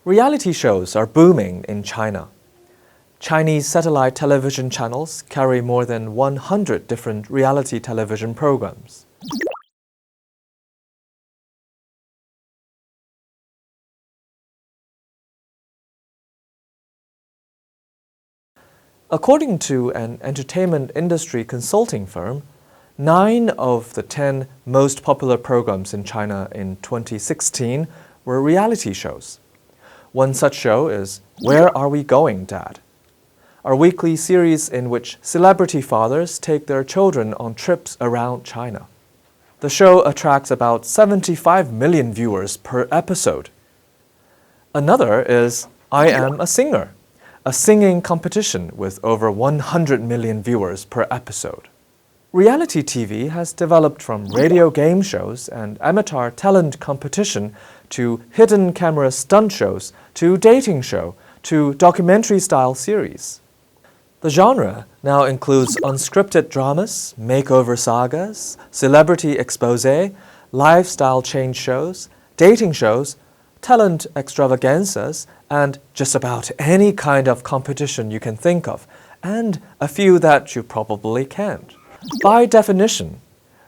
Reality shows are booming in China. Chinese satellite television channels carry more than 100 different reality television programs. According to an entertainment industry consulting firm, 9 of the 10 most popular programs in China in 2016 were reality shows. One such show is Where Are We Going, Dad?, our weekly series in which celebrity fathers take their children on trips around China. The show attracts about 75 million viewers per episode. Another is I Am a Singer, a singing competition with over 100 million viewers per episode. Reality TV has developed from radio game shows and amateur talent competition to hidden camera stunt shows to dating show to documentary-style series. The genre now includes unscripted dramas, makeover sagas, celebrity expose, lifestyle change shows, dating shows, talent extravaganzas, and just about any kind of competition you can think of, and a few that you probably can't. By definition,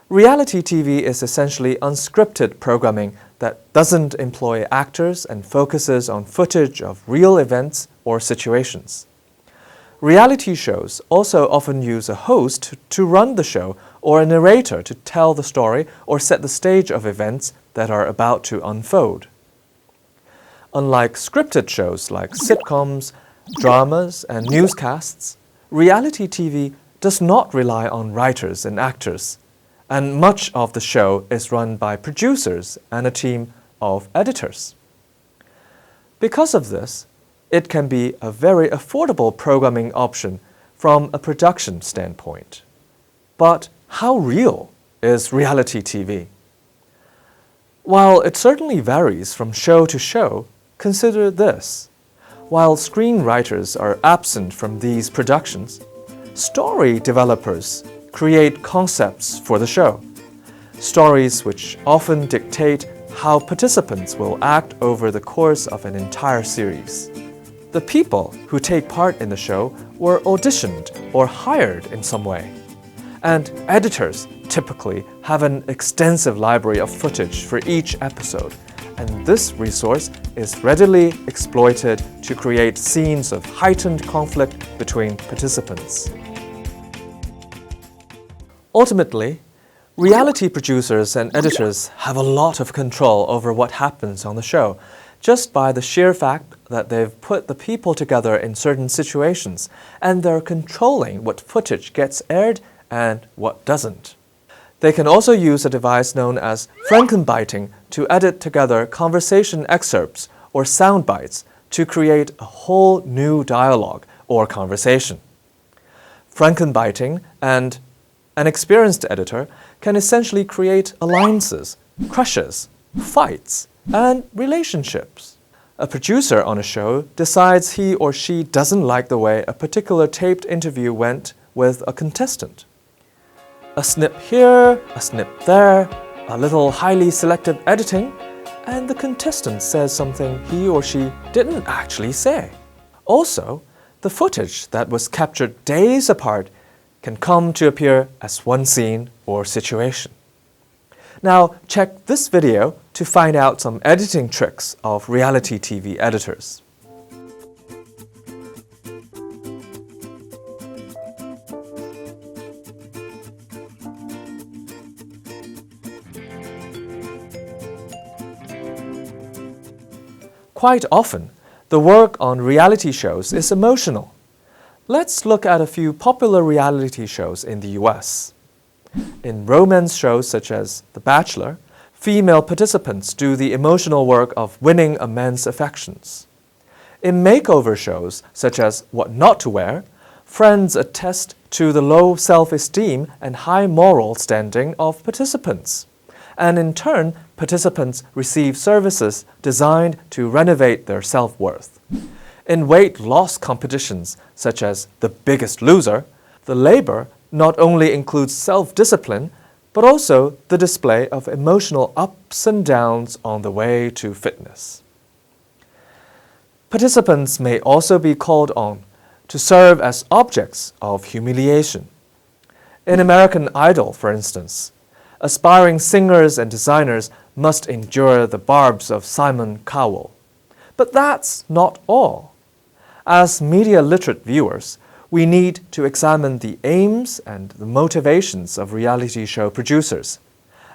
reality TV is essentially unscripted programming that doesn't employ actors and focuses on footage of real events or situations. Reality shows also often use a host to run the show or a narrator to tell the story or set the stage of events that are about to unfold. Unlike scripted shows like sitcoms, dramas, and newscasts, reality TV does not rely on writers and actors, and much of the show is run by producers and a team of editors. Because of this, it can be a very affordable programming option from a production standpoint. But how real is reality TV? While it certainly varies from show to show, consider this. While screenwriters are absent from these productions, story developers create concepts for the show, stories which often dictate how participants will act over the course of an entire series. The people who take part in the show were auditioned or hired in some way, and editors typically have an extensive library of footage for each episode, and this resource is readily exploited to create scenes of heightened conflict between participants. Ultimately, reality producers and editors have a lot of control over what happens on the show, just by the sheer fact that they've put the people together in certain situations, and they're controlling what footage gets aired and what doesn't. They can also use a device known as Frankenbiting to edit together conversation excerpts or sound bites to create a whole new dialogue or conversation. Frankenbiting and an experienced editor can essentially create alliances, crushes, fights, and relationships. A producer on a show decides he or she doesn't like the way a particular taped interview went with a contestant. A snip here, a snip there, a little highly selective editing, and the contestant says something he or she didn't actually say. Also, the footage that was captured days apart can come to appear as one scene or situation. Now, check this video to find out some editing tricks of reality TV editors. Quite often, the work on reality shows is emotional. Let's look at a few popular reality shows in the US. In romance shows such as The Bachelor, female participants do the emotional work of winning a man's affections. In makeover shows such as What Not to Wear, friends attest to the low self-esteem and high moral standing of participants. And in turn, participants receive services designed to renovate their self-worth. In weight loss competitions, such as The Biggest Loser, the labor not only includes self-discipline, but also the display of emotional ups and downs on the way to fitness. Participants may also be called on to serve as objects of humiliation. In American Idol, for instance, aspiring singers and designers must endure the barbs of Simon Cowell. But that's not all. As media literate viewers, we need to examine the aims and the motivations of reality show producers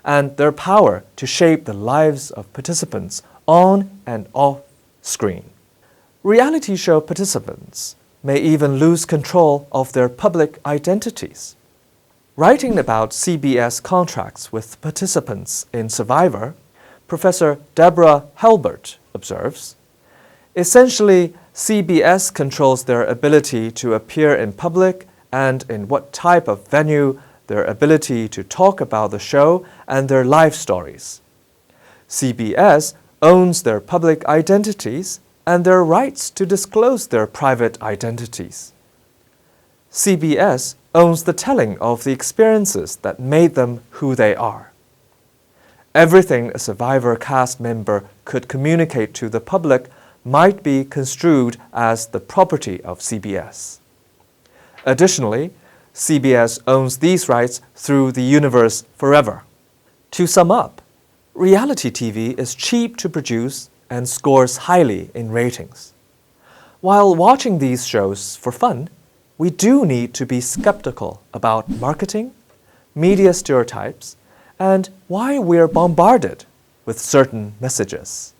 and their power to shape the lives of participants on and off screen. Reality show participants may even lose control of their public identities. Writing about CBS contracts with participants in Survivor, Professor Deborah Helbert observes, essentially, CBS controls their ability to appear in public and in what type of venue, their ability to talk about the show, and their life stories. CBS owns their public identities and their rights to disclose their private identities. CBS owns the telling of the experiences that made them who they are. Everything a Survivor cast member could communicate to the public might be construed as the property of CBS. Additionally, CBS owns these rights through the universe forever. To sum up, reality TV is cheap to produce and scores highly in ratings. While watching these shows for fun, we do need to be skeptical about marketing, media stereotypes, and why we're bombarded with certain messages.